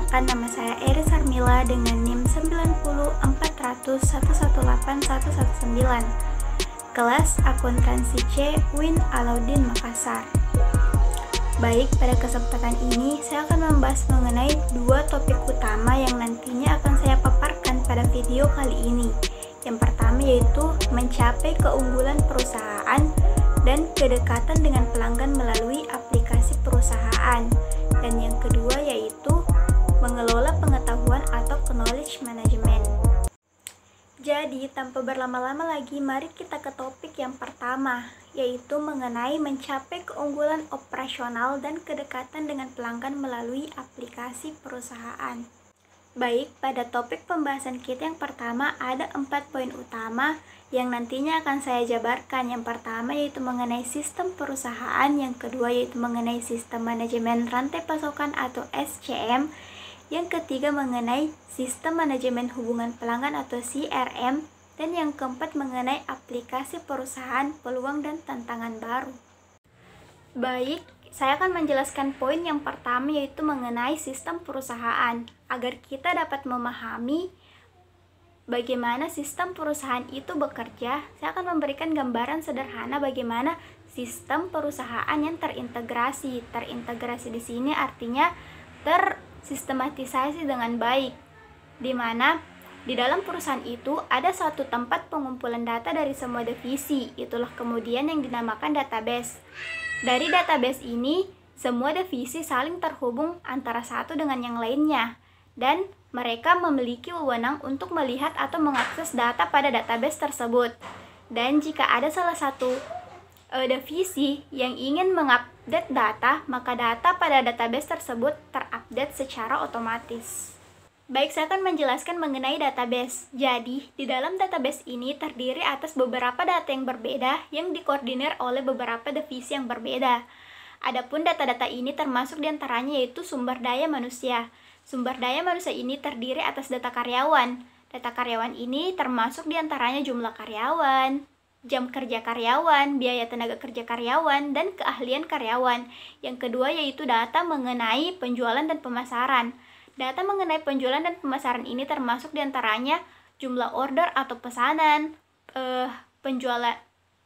Perkenalkan, nama saya Eris Armila dengan NIM 90400118119, kelas akuntansi C UIN Alauddin Makassar. Baik, pada kesempatan ini saya akan membahas mengenai dua topik utama yang nantinya akan saya paparkan pada video kali ini. Yang pertama yaitu mencapai keunggulan perusahaan dan kedekatan dengan pelanggan melalui aplikasi perusahaan. Dan yang kedua yaitu mengelola pengetahuan atau knowledge management. Jadi, tanpa berlama-lama lagi, mari kita ke topik yang pertama, yaitu mengenai mencapai keunggulan operasional dan kedekatan dengan pelanggan melalui aplikasi perusahaan. Baik, pada topik pembahasan kita yang pertama ada 4 poin utama yang nantinya akan saya jabarkan. Yang pertama yaitu mengenai sistem perusahaan, yang kedua yaitu mengenai sistem manajemen rantai pasokan atau SCM, yang ketiga mengenai sistem manajemen hubungan pelanggan atau CRM, dan yang keempat mengenai aplikasi perusahaan, peluang dan tantangan baru. Baik, saya akan menjelaskan poin yang pertama yaitu mengenai sistem perusahaan. Agar kita dapat memahami bagaimana sistem perusahaan itu bekerja, saya akan memberikan gambaran sederhana bagaimana sistem perusahaan yang terintegrasi. Terintegrasi di sini artinya tersistematisasi dengan baik, di mana di dalam perusahaan itu ada suatu tempat pengumpulan data dari semua divisi. Itulah kemudian yang dinamakan database. Dari database ini, semua divisi saling terhubung antara satu dengan yang lainnya, dan mereka memiliki wewenang untuk melihat atau mengakses data pada database tersebut. Dan jika ada salah satu divisi yang ingin mengupdate data, maka data pada database tersebut terupdate secara otomatis. Baik, saya akan menjelaskan mengenai database. Jadi, di dalam database ini terdiri atas beberapa data yang berbeda yang dikoordinir oleh beberapa divisi yang berbeda. Adapun data-data ini termasuk diantaranya yaitu sumber daya manusia. Sumber daya manusia ini terdiri atas data karyawan. Data karyawan ini termasuk diantaranya jumlah karyawan, jam kerja karyawan, biaya tenaga kerja karyawan, dan keahlian karyawan. Yang kedua yaitu data mengenai penjualan dan pemasaran. Data mengenai penjualan dan pemasaran ini termasuk diantaranya jumlah order atau pesanan,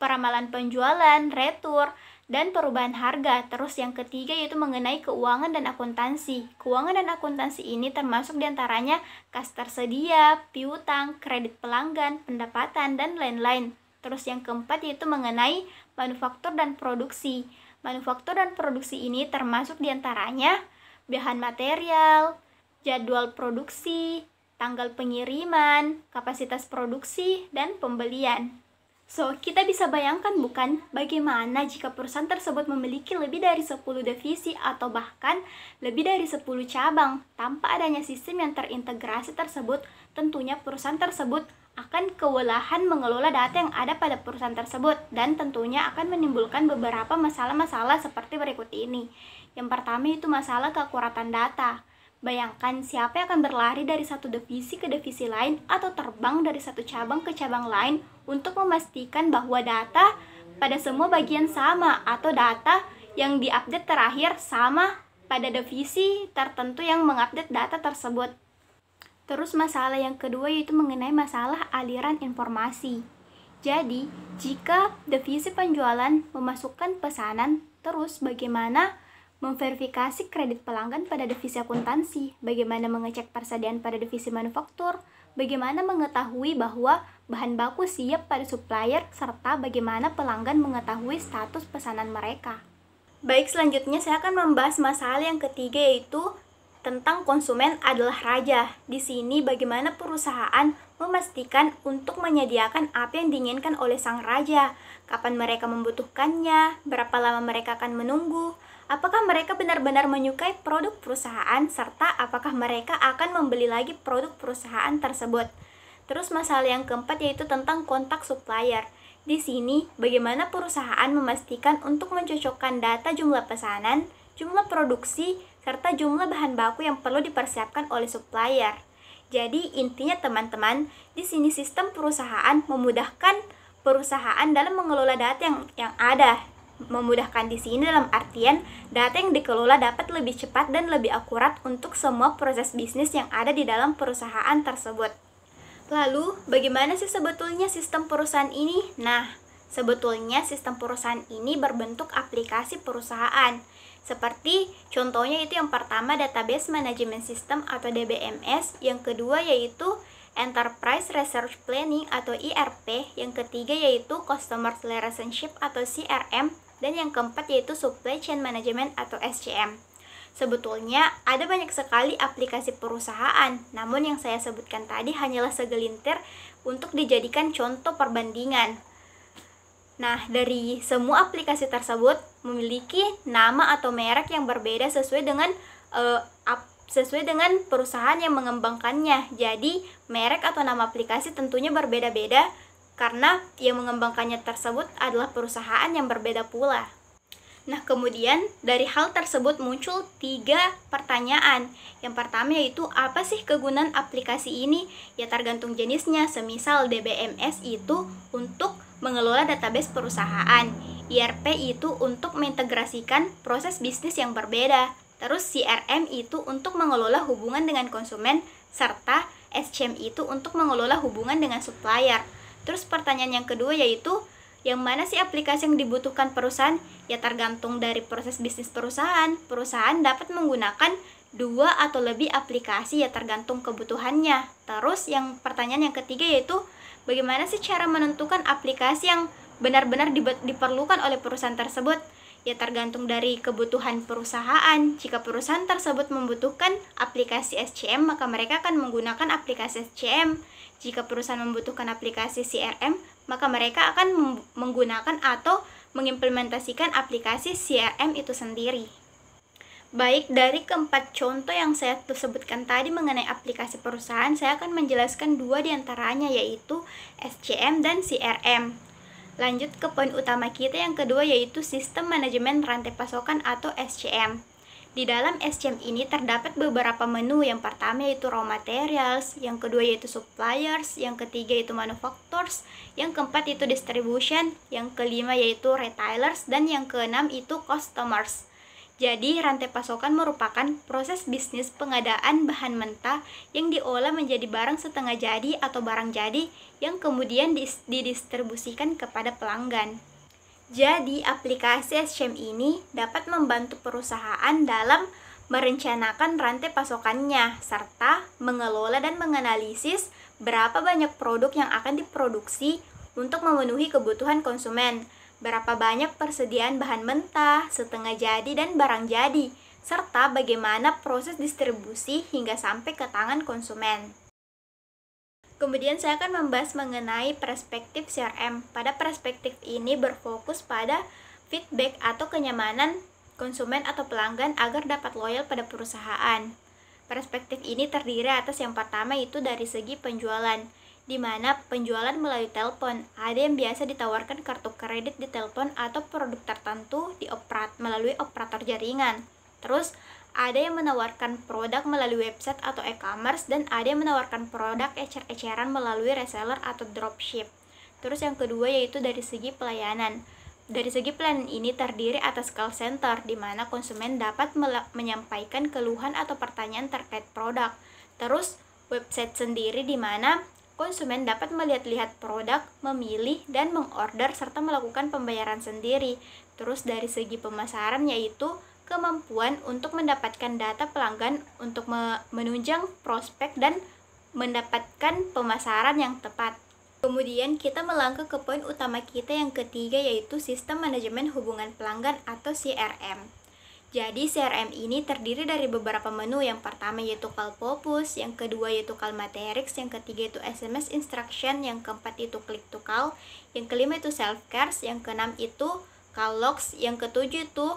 peramalan penjualan, retur, dan perubahan harga. Terus yang ketiga yaitu mengenai keuangan dan akuntansi. Keuangan dan akuntansi ini termasuk diantaranya kas tersedia, piutang, kredit pelanggan, pendapatan, dan lain-lain. Terus yang keempat yaitu mengenai manufaktur dan produksi. Manufaktur dan produksi ini termasuk diantaranya bahan material, jadwal produksi, tanggal pengiriman, kapasitas produksi, dan pembelian. So, kita bisa bayangkan bukan bagaimana jika perusahaan tersebut memiliki lebih dari 10 divisi atau bahkan lebih dari 10 cabang. Tanpa adanya sistem yang terintegrasi tersebut, tentunya perusahaan tersebut akan kewalahan mengelola data yang ada pada perusahaan tersebut dan tentunya akan menimbulkan beberapa masalah-masalah seperti berikut ini. Yang pertama itu masalah keakuratan data. Bayangkan siapa yang akan berlari dari satu divisi ke divisi lain atau terbang dari satu cabang ke cabang lain untuk memastikan bahwa data pada semua bagian sama atau data yang diupdate terakhir sama pada divisi tertentu yang mengupdate data tersebut. Terus masalah yang kedua yaitu mengenai masalah aliran informasi. Jadi, jika divisi penjualan memasukkan pesanan, terus bagaimana memverifikasi kredit pelanggan pada divisi akuntansi, bagaimana mengecek persediaan pada divisi manufaktur, bagaimana mengetahui bahwa bahan baku siap pada supplier, serta bagaimana pelanggan mengetahui status pesanan mereka. Baik, selanjutnya saya akan membahas masalah yang ketiga yaitu tentang konsumen adalah raja. Di sini bagaimana perusahaan memastikan untuk menyediakan apa yang diinginkan oleh sang raja, kapan mereka membutuhkannya, berapa lama mereka akan menunggu, apakah mereka benar-benar menyukai produk perusahaan, serta apakah mereka akan membeli lagi produk perusahaan tersebut. Terus masalah yang keempat yaitu tentang kontak supplier. Di sini, bagaimana perusahaan memastikan untuk mencocokkan data jumlah pesanan, jumlah produksi, serta jumlah bahan baku yang perlu dipersiapkan oleh supplier. Jadi, intinya teman-teman, di sini sistem perusahaan memudahkan perusahaan dalam mengelola data yang ada. Memudahkan di sini dalam artian data yang dikelola dapat lebih cepat dan lebih akurat untuk semua proses bisnis yang ada di dalam perusahaan tersebut. Lalu, bagaimana sih sebetulnya sistem perusahaan ini? Nah, sebetulnya sistem perusahaan ini berbentuk aplikasi perusahaan. Seperti contohnya itu yang pertama Database Management System atau DBMS, yang kedua yaitu Enterprise Resource Planning atau ERP, yang ketiga yaitu Customer Relationship atau CRM, dan yang keempat yaitu Supply Chain Management atau SCM. Sebetulnya ada banyak sekali aplikasi perusahaan, namun yang saya sebutkan tadi hanyalah segelintir untuk dijadikan contoh perbandingan. Nah, dari semua aplikasi tersebut memiliki nama atau merek yang berbeda sesuai dengan perusahaan yang mengembangkannya. Jadi, merek atau nama aplikasi tentunya berbeda-beda karena yang mengembangkannya tersebut adalah perusahaan yang berbeda pula. Nah, kemudian dari hal tersebut muncul 3 pertanyaan. Yang pertama yaitu, apa sih kegunaan aplikasi ini? Ya tergantung jenisnya. Semisal DBMS itu untuk mengelola database perusahaan, ERP itu untuk mengintegrasikan proses bisnis yang berbeda, terus CRM itu untuk mengelola hubungan dengan konsumen, serta SCM itu untuk mengelola hubungan dengan supplier. Terus pertanyaan yang kedua yaitu, yang mana sih aplikasi yang dibutuhkan perusahaan? Ya tergantung dari proses bisnis perusahaan. Perusahaan dapat menggunakan 2 atau lebih aplikasi, ya tergantung kebutuhannya. Terus yang pertanyaan yang ketiga yaitu, bagaimana sih cara menentukan aplikasi yang benar-benar diperlukan oleh perusahaan tersebut? Ya tergantung dari kebutuhan perusahaan. Jika perusahaan tersebut membutuhkan aplikasi SCM, maka mereka akan menggunakan aplikasi SCM. Jika perusahaan membutuhkan aplikasi CRM, maka mereka akan menggunakan atau mengimplementasikan aplikasi CRM itu sendiri. Baik, dari keempat contoh yang saya sebutkan tadi mengenai aplikasi perusahaan, saya akan menjelaskan 2 diantaranya, yaitu SCM dan CRM. Lanjut ke poin utama kita yang kedua, yaitu Sistem Manajemen Rantai Pasokan atau SCM. Di dalam SCM ini terdapat beberapa menu. Yang pertama yaitu Raw Materials, yang kedua yaitu Suppliers, yang ketiga yaitu Manufacturers, yang keempat itu Distribution, yang kelima yaitu Retailers, dan yang keenam itu Customers. Jadi, rantai pasokan merupakan proses bisnis pengadaan bahan mentah yang diolah menjadi barang setengah jadi atau barang jadi yang kemudian didistribusikan kepada pelanggan. Jadi, aplikasi SCM ini dapat membantu perusahaan dalam merencanakan rantai pasokannya, serta mengelola dan menganalisis berapa banyak produk yang akan diproduksi untuk memenuhi kebutuhan konsumen, berapa banyak persediaan bahan mentah, setengah jadi, dan barang jadi, serta bagaimana proses distribusi hingga sampai ke tangan konsumen. Kemudian saya akan membahas mengenai perspektif CRM. Pada perspektif ini berfokus pada feedback atau kenyamanan konsumen atau pelanggan agar dapat loyal pada perusahaan. Perspektif ini terdiri atas yang pertama itu dari segi penjualan, di mana penjualan melalui telepon. Ada yang biasa ditawarkan kartu kredit di telepon atau produk tertentu melalui operator jaringan. Terus ada yang menawarkan produk melalui website atau e-commerce, dan ada yang menawarkan produk ecer-eceran melalui reseller atau dropship. Terus yang kedua yaitu dari segi pelayanan. Dari segi pelayanan ini terdiri atas call center, di mana konsumen dapat menyampaikan keluhan atau pertanyaan terkait produk. Terus website sendiri, di mana konsumen dapat melihat-lihat produk, memilih, dan mengorder serta melakukan pembayaran sendiri. Terus dari segi pemasaran yaitu kemampuan untuk mendapatkan data pelanggan untuk menunjang prospek dan mendapatkan pemasaran yang tepat. Kemudian kita melangkah ke poin utama kita yang ketiga, yaitu Sistem Manajemen Hubungan Pelanggan atau CRM. Jadi CRM ini terdiri dari beberapa menu. Yang pertama yaitu Call Focus, yang kedua yaitu Call Matrix, yang ketiga itu SMS Instruction, yang keempat itu Click to Call, yang kelima itu Self Cares, yang keenam itu Call Logs, yang ketujuh itu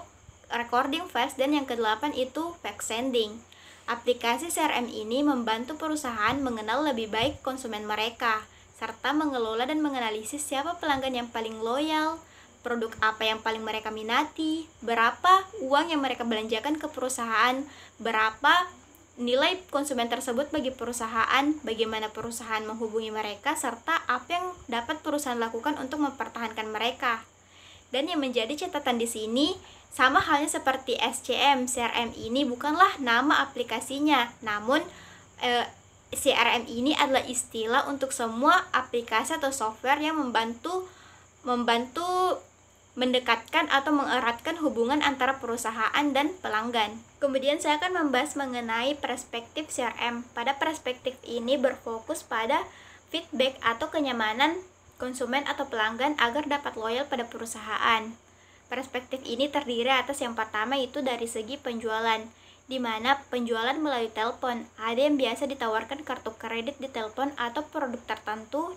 Recording Files, dan yang kedelapan itu Fax Sending. Aplikasi CRM ini membantu perusahaan mengenal lebih baik konsumen mereka, serta mengelola dan menganalisis siapa pelanggan yang paling loyal, produk apa yang paling mereka minati, berapa uang yang mereka belanjakan ke perusahaan, berapa nilai konsumen tersebut bagi perusahaan, bagaimana perusahaan menghubungi mereka, serta apa yang dapat perusahaan lakukan untuk mempertahankan mereka. Dan yang menjadi catatan di sini, sama halnya seperti SCM, CRM ini bukanlah nama aplikasinya, namun CRM ini adalah istilah untuk semua aplikasi atau software yang membantu mendekatkan atau mengeratkan hubungan antara perusahaan dan pelanggan. Kemudian saya akan membahas mengenai perspektif CRM. Pada perspektif ini berfokus pada feedback atau kenyamanan konsumen atau pelanggan agar dapat loyal pada perusahaan. Perspektif ini terdiri atas yang pertama itu dari segi penjualan, di mana penjualan melalui telepon. Ada yang biasa ditawarkan kartu kredit di telepon atau produk tertentu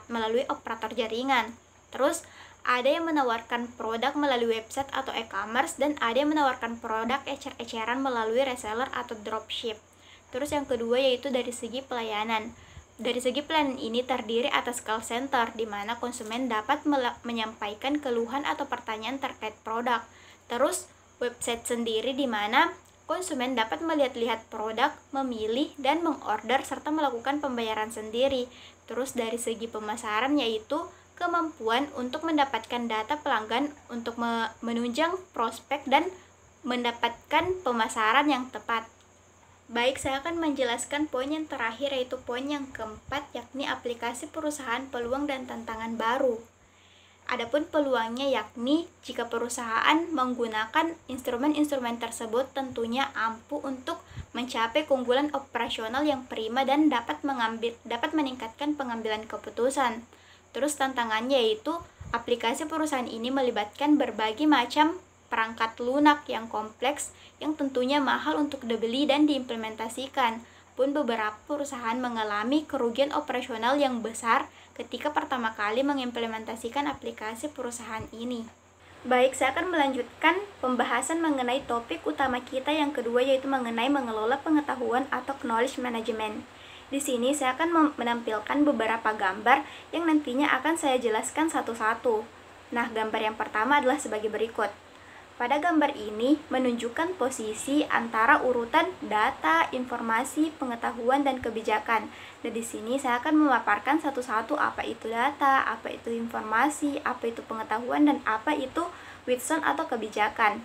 melalui operator jaringan. Terus ada yang menawarkan produk melalui website atau e-commerce, dan ada yang menawarkan produk ecer-eceran melalui reseller atau dropship. Terus yang kedua yaitu dari segi pelayanan. Dari segi pelayanan ini terdiri atas call center, di mana konsumen dapat menyampaikan keluhan atau pertanyaan terkait produk. Terus website sendiri, di mana konsumen dapat melihat-lihat produk, memilih, dan mengorder serta melakukan pembayaran sendiri. Terus dari segi pemasaran yaitu kemampuan untuk mendapatkan data pelanggan untuk menunjang prospek dan mendapatkan pemasaran yang tepat. Baik, saya akan menjelaskan poin yang terakhir, yaitu poin yang keempat, yakni aplikasi perusahaan, peluang dan tantangan baru. Adapun peluangnya yakni jika perusahaan menggunakan instrumen-instrumen tersebut tentunya ampuh untuk mencapai keunggulan operasional yang prima dan dapat meningkatkan pengambilan keputusan. Terus tantangannya yaitu aplikasi perusahaan ini melibatkan berbagai macam perangkat lunak yang kompleks yang tentunya mahal untuk dibeli dan diimplementasikan. Pun beberapa perusahaan mengalami kerugian operasional yang besar ketika pertama kali mengimplementasikan aplikasi perusahaan ini. Baik, saya akan melanjutkan pembahasan mengenai topik utama kita yang kedua, yaitu mengenai mengelola pengetahuan atau knowledge management. Di sini saya akan menampilkan beberapa gambar yang nantinya akan saya jelaskan satu-satu. Nah, gambar yang pertama adalah sebagai berikut. Pada gambar ini menunjukkan posisi antara urutan data, informasi, pengetahuan, dan kebijakan. Dan di sini saya akan memaparkan satu-satu apa itu data, apa itu informasi, apa itu pengetahuan, dan apa itu wisdom atau kebijakan.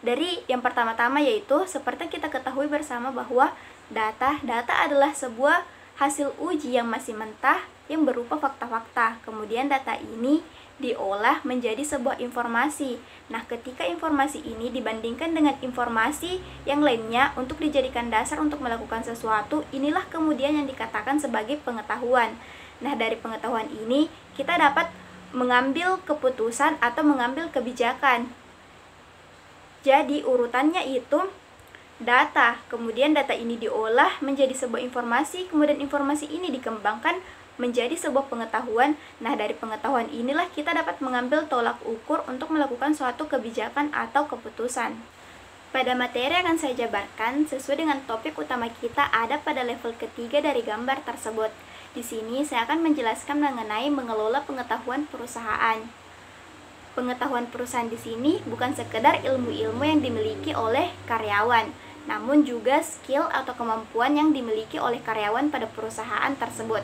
Dari yang pertama-tama yaitu seperti kita ketahui bersama bahwa data adalah sebuah hasil uji yang masih mentah yang berupa fakta-fakta. Kemudian data ini diolah menjadi sebuah informasi. Nah, ketika informasi ini dibandingkan dengan informasi yang lainnya untuk dijadikan dasar untuk melakukan sesuatu, inilah kemudian yang dikatakan sebagai pengetahuan. Nah, dari pengetahuan ini kita dapat mengambil keputusan atau mengambil kebijakan. Jadi urutannya itu data, kemudian data ini diolah menjadi sebuah informasi, kemudian informasi ini dikembangkan menjadi sebuah pengetahuan. Nah, dari pengetahuan inilah kita dapat mengambil tolak ukur untuk melakukan suatu kebijakan atau keputusan. Pada materi yang akan saya jabarkan sesuai dengan topik utama kita ada pada level ketiga dari gambar tersebut. Di sini saya akan menjelaskan mengenai mengelola pengetahuan perusahaan. Pengetahuan perusahaan di sini bukan sekedar ilmu-ilmu yang dimiliki oleh karyawan, namun juga skill atau kemampuan yang dimiliki oleh karyawan pada perusahaan tersebut.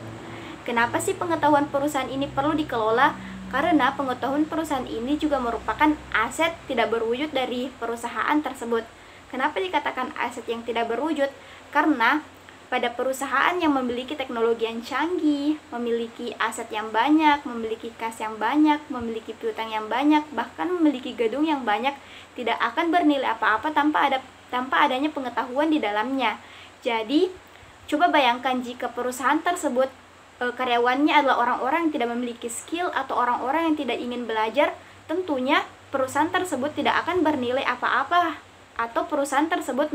Kenapa sih pengetahuan perusahaan ini perlu dikelola? Karena pengetahuan perusahaan ini juga merupakan aset tidak berwujud dari perusahaan tersebut. Kenapa dikatakan aset yang tidak berwujud? Karena pada perusahaan yang memiliki teknologi yang canggih, memiliki aset yang banyak, memiliki kas yang banyak, memiliki piutang yang banyak, bahkan memiliki gedung yang banyak, tidak akan bernilai apa-apa tanpa adanya pengetahuan di dalamnya. Jadi, coba bayangkan jika perusahaan tersebut karyawannya adalah orang-orang yang tidak memiliki skill atau orang-orang yang tidak ingin belajar, tentunya perusahaan tersebut tidak akan bernilai apa-apa, atau perusahaan tersebut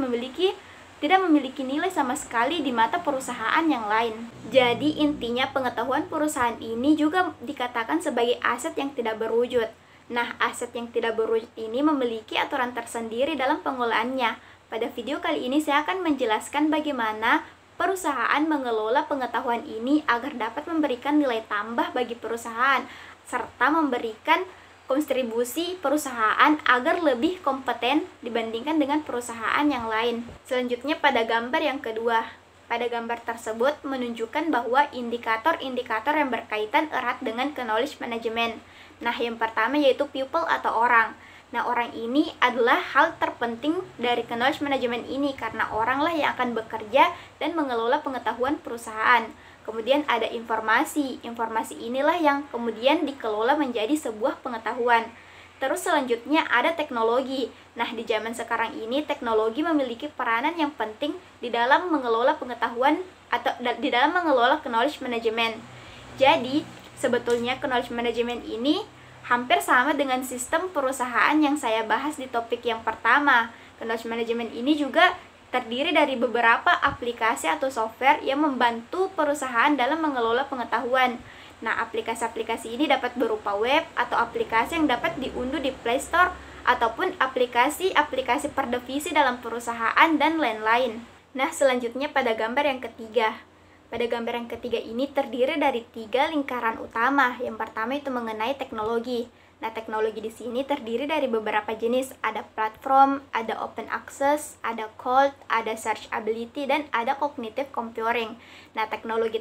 tidak memiliki nilai sama sekali di mata perusahaan yang lain. Jadi intinya pengetahuan perusahaan ini juga dikatakan sebagai aset yang tidak berwujud. Nah, aset yang tidak berwujud ini memiliki aturan tersendiri dalam pengelolaannya. Pada video kali ini saya akan menjelaskan bagaimana perusahaan mengelola pengetahuan ini agar dapat memberikan nilai tambah bagi perusahaan, serta memberikan kontribusi perusahaan agar lebih kompeten dibandingkan dengan perusahaan yang lain. Selanjutnya pada gambar yang kedua. Pada gambar tersebut menunjukkan bahwa indikator-indikator yang berkaitan erat dengan knowledge management. Nah, yang pertama yaitu people atau orang. Nah, orang ini adalah hal terpenting dari knowledge management ini karena oranglah yang akan bekerja dan mengelola pengetahuan perusahaan. Kemudian ada informasi. Informasi inilah yang kemudian dikelola menjadi sebuah pengetahuan. Terus selanjutnya ada teknologi. Nah, di zaman sekarang ini teknologi memiliki peranan yang penting di dalam mengelola pengetahuan atau di dalam mengelola knowledge management. Jadi, sebetulnya knowledge management ini hampir sama dengan sistem perusahaan yang saya bahas di topik yang pertama. Knowledge management ini juga terdiri dari beberapa aplikasi atau software yang membantu perusahaan dalam mengelola pengetahuan. Nah, aplikasi-aplikasi ini dapat berupa web atau aplikasi yang dapat diunduh di Play Store ataupun aplikasi-aplikasi per divisi dalam perusahaan dan lain-lain. Nah, selanjutnya pada gambar yang ketiga. Pada gambar yang ketiga ini terdiri dari 3 lingkaran utama. Yang pertama itu mengenai teknologi. Nah, teknologi di sini terdiri dari beberapa jenis. Ada platform, ada open access, ada cold, ada searchability, dan ada cognitive computing. Nah, teknologi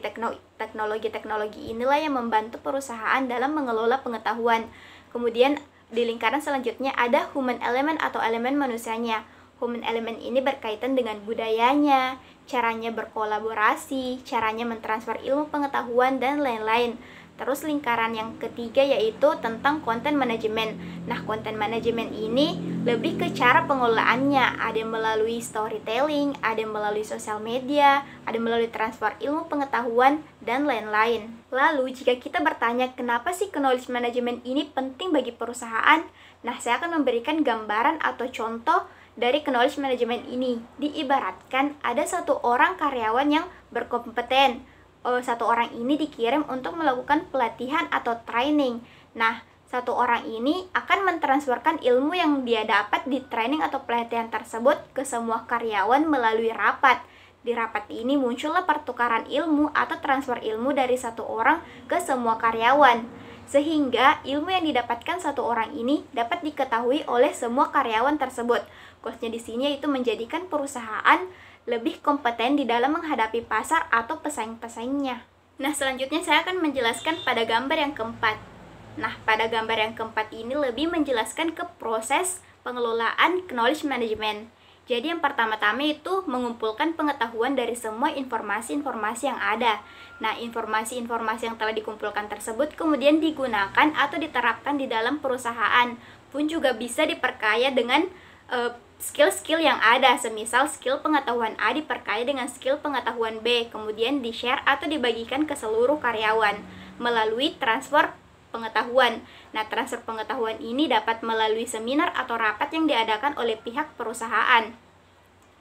inilah yang membantu perusahaan dalam mengelola pengetahuan. Kemudian di lingkaran selanjutnya ada human element atau elemen manusianya. Human element ini berkaitan dengan budayanya, caranya berkolaborasi, caranya mentransfer ilmu pengetahuan, dan lain-lain. Terus lingkaran yang ketiga yaitu tentang content management. Nah, content management ini lebih ke cara pengelolaannya. Ada yang melalui storytelling, ada yang melalui sosial media, ada yang melalui transfer ilmu pengetahuan, dan lain-lain. Lalu, jika kita bertanya kenapa sih knowledge management ini penting bagi perusahaan? Nah, saya akan memberikan gambaran atau contoh dari knowledge management ini. Diibaratkan ada satu orang karyawan yang berkompeten. Satu orang ini dikirim untuk melakukan pelatihan atau training. Nah, satu orang ini akan mentransferkan ilmu yang dia dapat di training atau pelatihan tersebut ke semua karyawan melalui rapat. Di rapat ini muncullah pertukaran ilmu atau transfer ilmu dari satu orang ke semua karyawan. Sehingga ilmu yang didapatkan satu orang ini dapat diketahui oleh semua karyawan tersebut. Quotes-nya di sini yaitu menjadikan perusahaan lebih kompeten di dalam menghadapi pasar atau pesaing-pesaingnya. Nah, selanjutnya saya akan menjelaskan pada gambar yang keempat. Nah, pada gambar yang keempat ini lebih menjelaskan ke proses pengelolaan knowledge management. Jadi yang pertama-tama itu mengumpulkan pengetahuan dari semua informasi-informasi yang ada. Nah, informasi-informasi yang telah dikumpulkan tersebut kemudian digunakan atau diterapkan di dalam perusahaan. Pun juga bisa diperkaya dengan skill-skill yang ada. Semisal skill pengetahuan A diperkaya dengan skill pengetahuan B, kemudian di-share atau dibagikan ke seluruh karyawan melalui transfer pengetahuan. Nah, transfer pengetahuan ini dapat melalui seminar atau rapat yang diadakan oleh pihak perusahaan.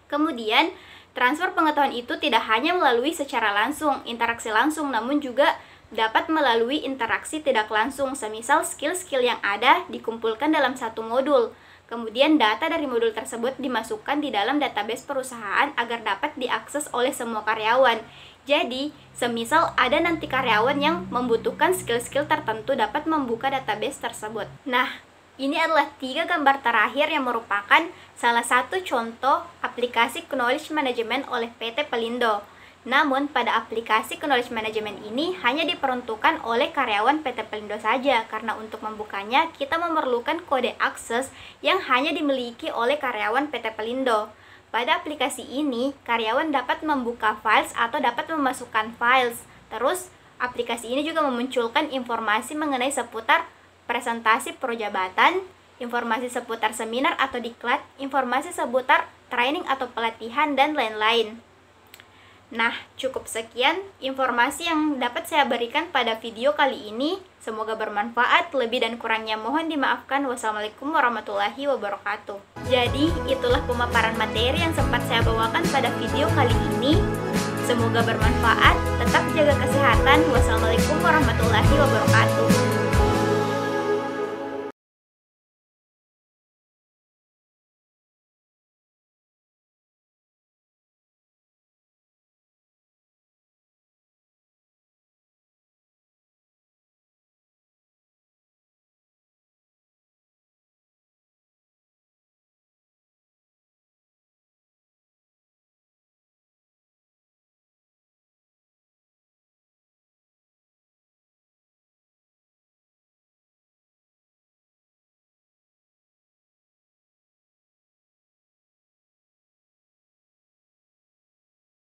Kemudian, transfer pengetahuan itu tidak hanya melalui secara langsung, interaksi langsung, namun juga dapat melalui interaksi tidak langsung. Semisal skill-skill yang ada dikumpulkan dalam satu modul. Kemudian data dari modul tersebut dimasukkan di dalam database perusahaan agar dapat diakses oleh semua karyawan. Jadi, semisal ada nanti karyawan yang membutuhkan skill-skill tertentu dapat membuka database tersebut. Nah, ini adalah 3 gambar terakhir yang merupakan salah satu contoh aplikasi knowledge management oleh PT Pelindo. Namun, pada aplikasi knowledge management ini hanya diperuntukkan oleh karyawan PT Pelindo saja, karena untuk membukanya kita memerlukan kode akses yang hanya dimiliki oleh karyawan PT Pelindo. Pada aplikasi ini, karyawan dapat membuka files atau dapat memasukkan files. Terus, aplikasi ini juga memunculkan informasi mengenai seputar presentasi projabatan, informasi seputar seminar atau diklat, informasi seputar training atau pelatihan, dan lain-lain. Nah, cukup sekian informasi yang dapat saya berikan pada video kali ini. Semoga bermanfaat, lebih dan kurangnya mohon dimaafkan. Wassalamualaikum warahmatullahi wabarakatuh. Jadi, itulah pemaparan materi yang sempat saya bawakan pada video kali ini. Semoga bermanfaat, tetap jaga kesehatan. Wassalamualaikum warahmatullahi wabarakatuh.